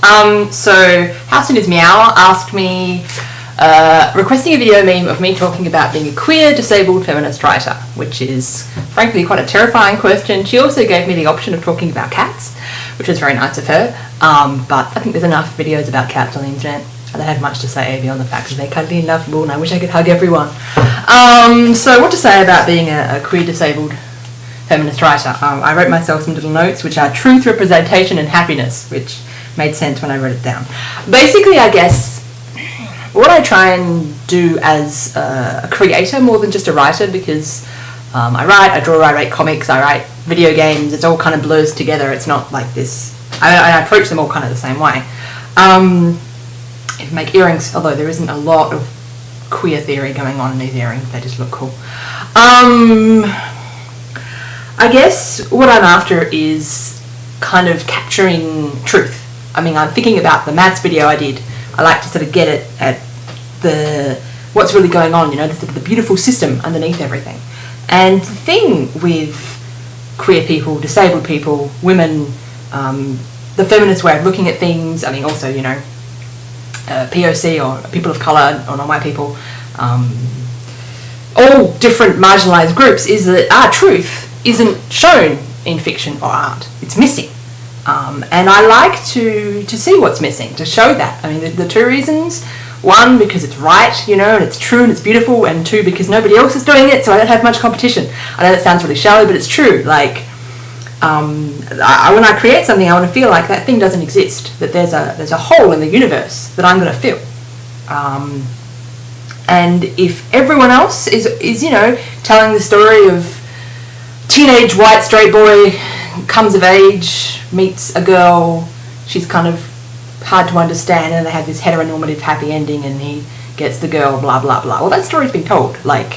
So Howsoonismeow asked me, requesting a video meme of me talking about being a queer, disabled feminist writer, which is frankly quite a terrifying question. She also gave me the option of talking about cats, which was very nice of her, but I think there's enough videos about cats on the internet. I don't have much to say beyond the fact that they're cuddly and lovable and I wish I could hug everyone. So what to say about being a queer, disabled feminist writer? I wrote myself some little notes which are truth, representation and happiness, which made sense when I wrote it down. Basically, I guess what I try and do as a creator more than just a writer, because I write, I draw, I write comics, I write video games, it's all kind of blurs together. It's not like this, I approach them all kind of the same way. If make earrings, although there isn't a lot of queer theory going on in these earrings, they just look cool. I guess what I'm after is kind of capturing truth. I mean, I'm thinking about the maths video I did. I like to sort of get it at what's really going on, you know, the beautiful system underneath everything. And the thing with queer people, disabled people, women, the feminist way of looking at things, I mean also, you know, POC or people of colour or non-white people, all different marginalised groups, is that our truth isn't shown in fiction or art. It's missing. And I like to see what's missing, to show that. I mean, the two reasons: one, because it's right, you know, and it's true and it's beautiful, and two, because nobody else is doing it, so I don't have much competition. I know that sounds really shallow, but it's true. Like, when I create something, I want to feel like that thing doesn't exist, that there's a hole in the universe that I'm going to fill. And if everyone else is, you know, telling the story of teenage white straight boy comes of age, meets a girl, she's kind of hard to understand, and they have this heteronormative happy ending and he gets the girl, blah blah blah. Well, that story's been told like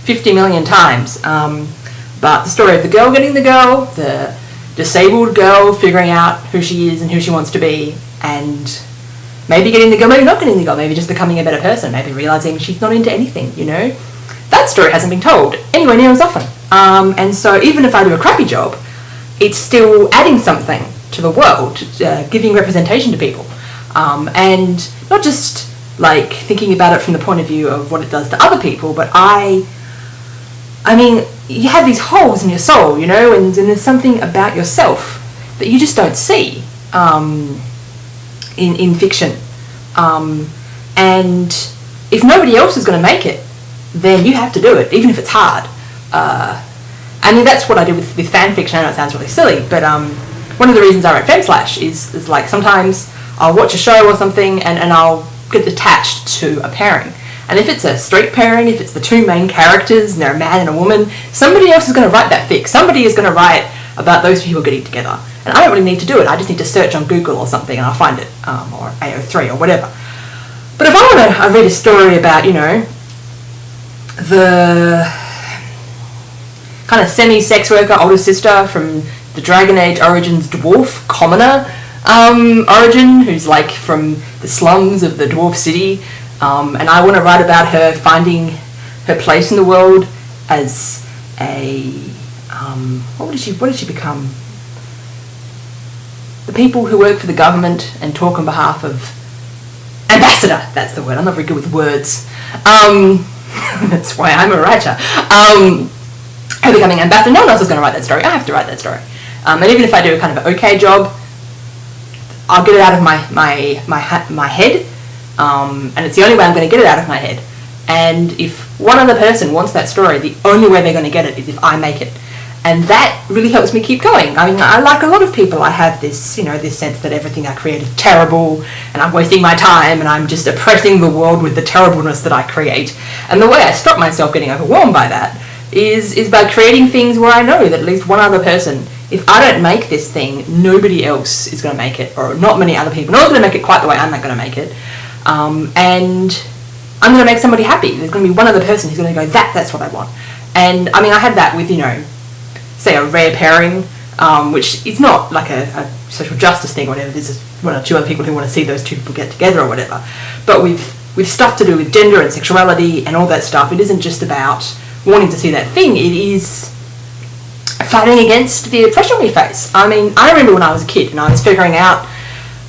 50 million times, but the story of the girl getting the girl, the disabled girl figuring out who she is and who she wants to be, and maybe getting the girl, maybe not getting the girl, maybe just becoming a better person, maybe realising she's not into anything, you know, that story hasn't been told anywhere near as often. And so even if I do a crappy job, it's still adding something to the world, giving representation to people, and not just like thinking about it from the point of view of what it does to other people, but I mean, you have these holes in your soul, you know, and there's something about yourself that you just don't see in fiction, and if nobody else is going to make it, then you have to do it, even if it's hard. I mean, that's what I do with fan fiction. I know it sounds really silly, but one of the reasons I write femslash is like sometimes I'll watch a show or something and I'll get attached to a pairing. And if it's a straight pairing, if it's the two main characters and they're a man and a woman, somebody else is going to write that fic. Somebody is going to write about those people getting together. And I don't really need to do it. I just need to search on Google or something and I'll find it, or AO3 or whatever. But if I want to read a story about, you know, the kind of semi-sex worker older sister from the Dragon Age Origins dwarf commoner origin, who's like from the slums of the dwarf city, and I want to write about her finding her place in the world as a what did she become? The people who work for the government and talk on behalf of ambassador. That's the word. I'm not very good with words. That's why I'm a writer. Her becoming ambassador. No one else is going to write that story. I have to write that story. And even if I do a kind of an okay job, I'll get it out of my head. And it's the only way I'm going to get it out of my head. And if one other person wants that story, the only way they're going to get it is if I make it. And that really helps me keep going. I mean, I like a lot of people, I have this, you know, this sense that everything I create is terrible and I'm wasting my time and I'm just oppressing the world with the terribleness that I create. And the way I stop myself getting overwhelmed by that is by creating things where I know that at least one other person, if I don't make this thing, nobody else is going to make it, or not many other people. No one's going to make it quite the way I'm not going to make it. And I'm going to make somebody happy. There's going to be one other person who's going to go, that's what I want. And I mean, I had that with, you know, say a rare pairing, which is not like a social justice thing or whatever. There's just one or two other people who want to see those two people get together or whatever. But with stuff to do with gender and sexuality and all that stuff, it isn't just about wanting to see that thing. It is fighting against the oppression we face. I mean, I remember when I was a kid and I was figuring out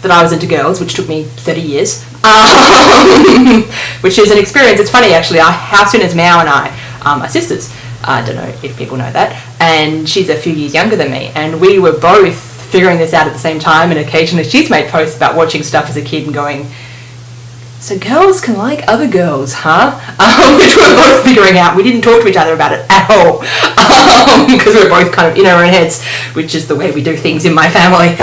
that I was into girls, which took me 30 years, which is an experience. It's funny, actually. Howsoonismeow and I are sisters. I don't know if people know that. And she's a few years younger than me. And we were both figuring this out at the same time. And occasionally she's made posts about watching stuff as a kid and going, so girls can like other girls, huh? Which we were both figuring out. We didn't talk to each other about it at all. Because we were both kind of in our own heads, which is the way we do things in my family.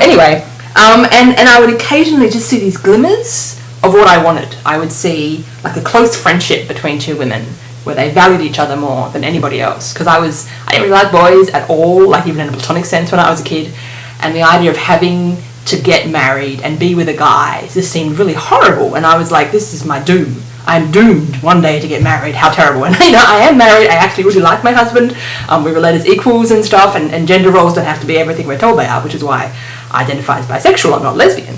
Anyway. And I would occasionally just see these glimmers of what I wanted. I would see like a close friendship between two women where they valued each other more than anybody else. Because I didn't really like boys at all, like even in a platonic sense when I was a kid. And the idea of having to get married and be with a guy just seemed really horrible. And I was like, this is my doom. I'm doomed one day to get married. How terrible. And I am married. I actually really like my husband. We relate as equals and stuff, and gender roles don't have to be everything we're told they are, which is why I identify as bisexual. I'm not lesbian.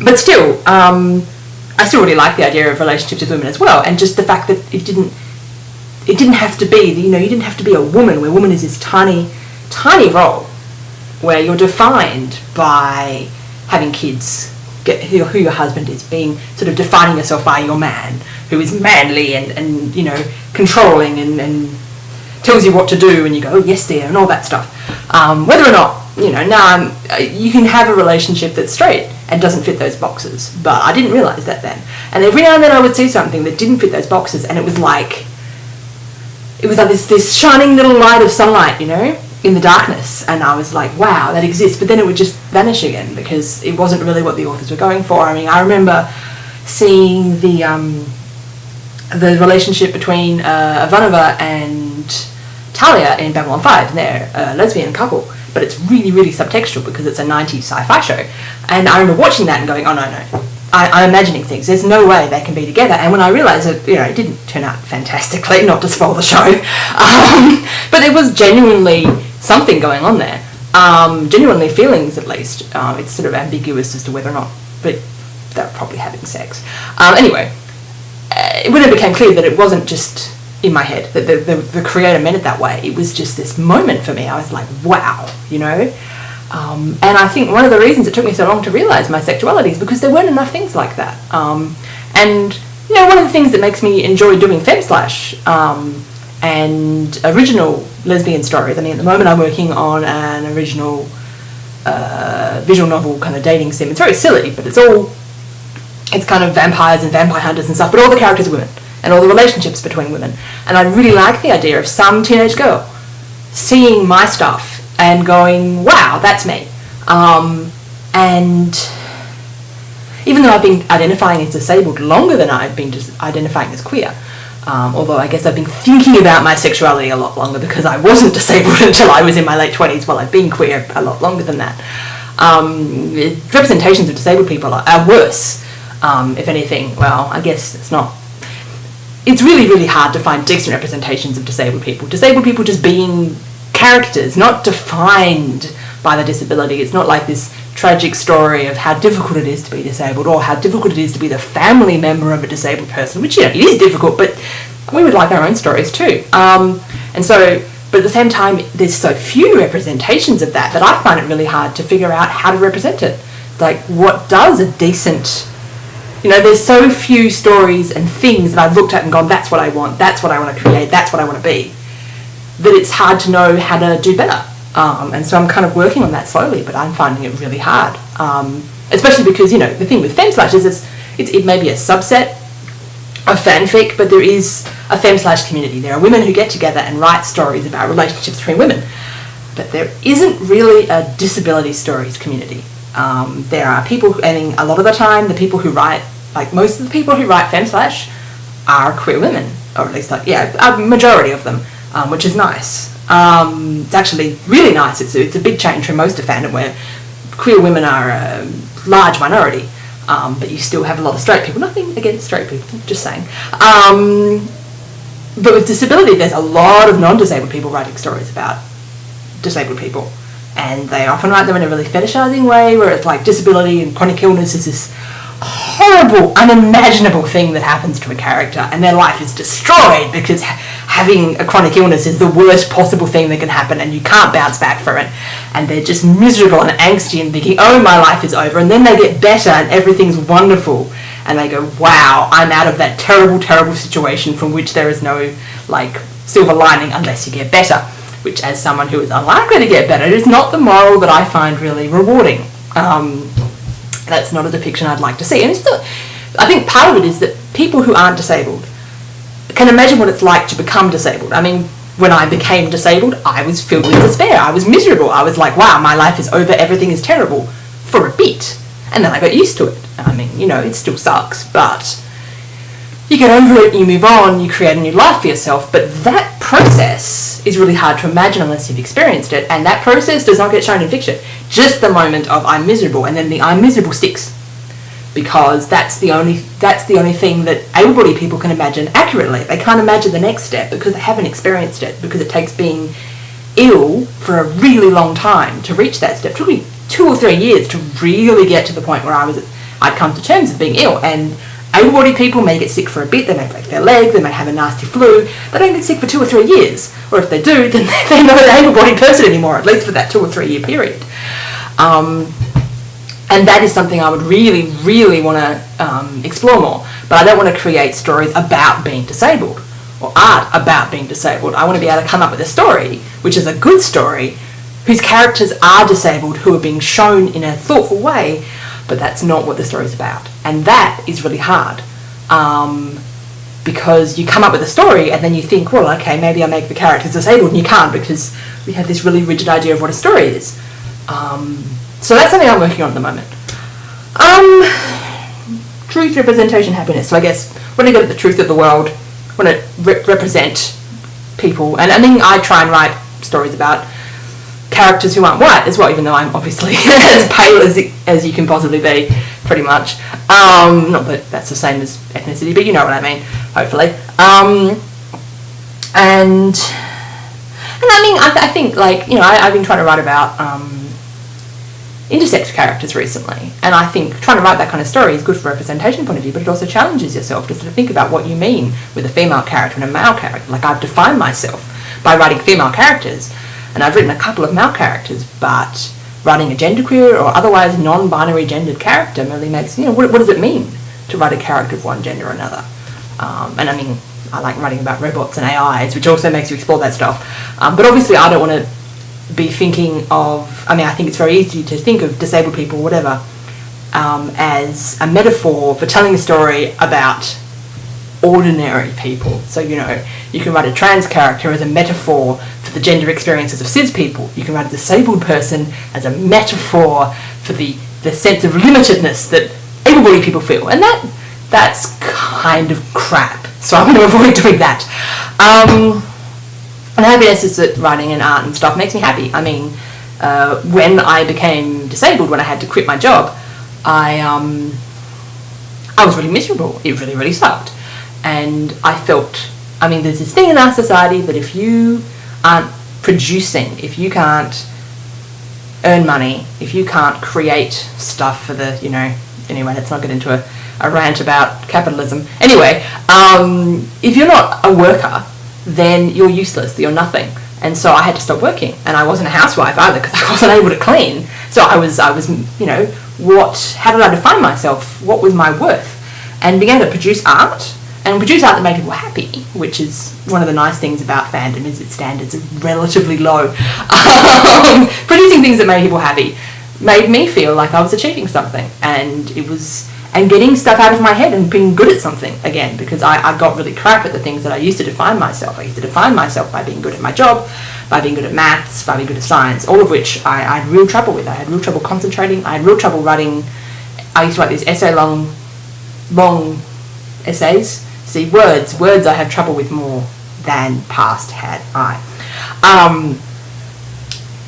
But still, I still really like the idea of relationships with women as well, and just the fact that it didn't have to be, you didn't have to be a woman, where woman is this tiny, tiny role where you're defined by having kids, who your husband is, being sort of defining yourself by your man, who is manly and controlling and tells you what to do, and you go, oh, yes dear, and all that stuff. Whether or not, now you can have a relationship that's straight and doesn't fit those boxes, but I didn't realise that then. And every now and then I would see something that didn't fit those boxes, and it was like this shining little light of sunlight, in the darkness, and I was like, wow, that exists, but then it would just vanish again because it wasn't really what the authors were going for. I mean, I remember seeing the relationship between Ivanova and Talia in Babylon 5, and they're a lesbian couple, but it's really, really subtextual because it's a 90s sci-fi show, and I remember watching that and going, oh no, I'm imagining things, there's no way they can be together. And when I realised that, it didn't turn out fantastically, not to spoil the show, but there was genuinely something going on there, genuinely feelings at least. It's sort of ambiguous as to whether or not, but they're probably having sex. Anyway, when it became clear that it wasn't just in my head, that the creator meant it that way, it was just this moment for me. I was like, wow, and I think one of the reasons it took me so long to realise my sexuality is because there weren't enough things like that. And one of the things that makes me enjoy doing femslash and original lesbian stories, I mean, at the moment I'm working on an original visual novel kind of dating sim. It's very silly, but it's kind of vampires and vampire hunters and stuff, but all the characters are women and all the relationships between women. And I really like the idea of some teenage girl seeing my stuff and going, wow, that's me. And even though I've been identifying as disabled longer than I've been just identifying as queer, although I guess I've been thinking about my sexuality a lot longer because I wasn't disabled until I was in my late 20s, while I've been queer a lot longer than that. Representations of disabled people are worse, if anything. Well, I guess it's not. It's really, really hard to find decent representations of disabled people. Disabled people just being characters, not defined by the disability. It's not like this tragic story of how difficult it is to be disabled, or how difficult it is to be the family member of a disabled person, which, it is difficult, but we would like our own stories too. And so, but at the same time, there's so few representations of that I find it really hard to figure out how to represent it. Like, what does a decent... there's so few stories and things that I've looked at and gone, that's what I want to create, that's what I want to be, that it's hard to know how to do better. And so I'm kind of working on that slowly, but I'm finding it really hard. Especially because, the thing with femslash is it may be a subset of fanfic, but there is a femslash community. There are women who get together and write stories about relationships between women. But there isn't really a disability stories community. There are people, and a lot of the time, the people who write, like most of the people who write femslash are queer women, or at least a majority of them, which is nice. It's actually really nice. It's a big change from most of fandom, where queer women are a large minority, but you still have a lot of straight people. Nothing against straight people, just saying. But with disability, there's a lot of non-disabled people writing stories about disabled people, and they often write them in a really fetishizing way, where it's like disability and chronic illness is this horrible, unimaginable thing that happens to a character, and their life is destroyed because having a chronic illness is the worst possible thing that can happen, and you can't bounce back from it, and they're just miserable and angsty and thinking, oh, my life is over, and then they get better and everything's wonderful, and they go, wow, I'm out of that terrible, terrible situation from which there is no, like, silver lining unless you get better, which, as someone who is unlikely to get better, is not the moral that I find really rewarding. That's not a depiction I'd like to see. And I think part of it is that people who aren't disabled can imagine what it's like to become disabled. I mean, when I became disabled, I was filled with despair. I was miserable. I was like, wow, my life is over, everything is terrible, for a bit. And then I got used to it. I mean, you know, it still sucks, but you get over it, you move on, you create a new life for yourself. But that process is really hard to imagine unless you've experienced it, and that process does not get shown in fiction. Just the moment of I'm miserable, and then the I'm miserable sticks, because that's the only thing that able-bodied people can imagine accurately. They can't imagine the next step because they haven't experienced it, because it takes being ill for a really long time to reach that step. It took me 2 or 3 years to really get to the point where I'd come to terms with being ill. And able-bodied people may get sick for a bit, they may break their leg, they may have a nasty flu, they don't get sick for 2 or 3 years. Or if they do, then they're not an able-bodied person anymore, at least for that 2 or 3 year period. And that is something I would really, really want to explore more. But I don't want to create stories about being disabled or art about being disabled. I want to be able to come up with a story, which is a good story, whose characters are disabled, who are being shown in a thoughtful way, but that's not what the story's about. And that is really hard. Because you come up with a story and then you think, well, okay, maybe I'll make the characters disabled, and you can't because we have this really rigid idea of what a story is. So that's something I'm working on at the moment. Truth, representation, happiness. So I guess when I get at the truth of the world, when it represent people, and I mean, I try and write stories about characters who aren't white as well, even though I'm obviously as pale as you can possibly be, pretty much. Not that that's the same as ethnicity, but you know what I mean, hopefully. And I mean, I think, like, you know, I've been trying to write about intersex characters recently, and I think trying to write that kind of story is good from a representation point of view, but it also challenges yourself to sort of think about what you mean with a female character and a male character. Like, I've defined myself by writing female characters, and I've written a couple of male characters, but writing a genderqueer or otherwise non-binary gendered character really makes, you know, what does it mean to write a character of one gender or another? And I mean, I like writing about robots and AIs, which also makes you explore that stuff. But obviously I don't want to be thinking of, I mean, I think it's very easy to think of disabled people, whatever, as a metaphor for telling a story about ordinary people. So, you know, you can write a trans character as a metaphor for the gender experiences of cis people. You can write a disabled person as a metaphor for the sense of limitedness that able-bodied people feel. And that's kind of crap. So I'm going to avoid doing that. And happiness is that writing and art and stuff makes me happy. I mean, when I became disabled, when I had to quit my job, I was really miserable. It really, really sucked. And I felt, I mean, there's this thing in our society that if you aren't producing, if you can't earn money, if you can't create stuff for the, you know, anyway, let's not get into a rant about capitalism. Anyway, if you're not a worker, then you're useless, you're nothing. And so I had to stop working, and I wasn't a housewife either because I wasn't able to clean. So I was, you know, how did I define myself? What was my worth? And began to produce art, and produce art that made people happy, which is one of the nice things about fandom, is its standards are relatively low. Producing things that made people happy made me feel like I was achieving something, and getting stuff out of my head and being good at something again, because I got really crap at the things that I used to define myself. I used to define myself by being good at my job, by being good at maths, by being good at science, all of which I had real trouble with. I had real trouble concentrating. I had real trouble writing. I used to write these long essays. See, words I have trouble with more than past had I.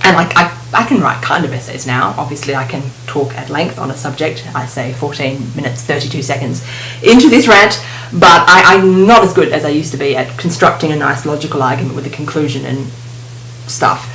And like I can write kind of essays now. Obviously I can talk at length on a subject. I say 14 minutes 32 seconds into this rant, but I'm not as good as I used to be at constructing a nice logical argument with a conclusion and stuff.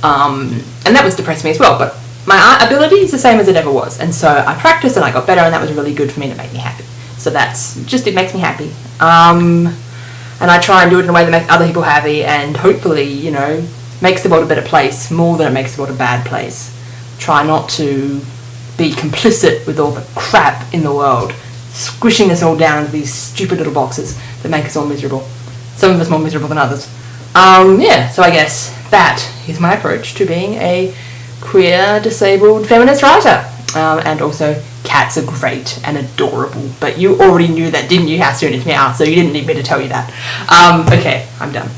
And that was depressing me as well, but my art ability is the same as it ever was, and so I practiced and I got better, and that was really good for me to make me happy. So that's just, it makes me happy. And I try and do it in a way that makes other people happy, and hopefully, you know, makes the world a better place more than it makes the world a bad place. Try not to be complicit with all the crap in the world, squishing us all down into these stupid little boxes that make us all miserable. Some of us more miserable than others. Yeah, so I guess that is my approach to being a queer, disabled, feminist writer. And also, cats are great and adorable, but you already knew that, didn't you, Howsoonismeow? So you didn't need me to tell you that. Okay, I'm done.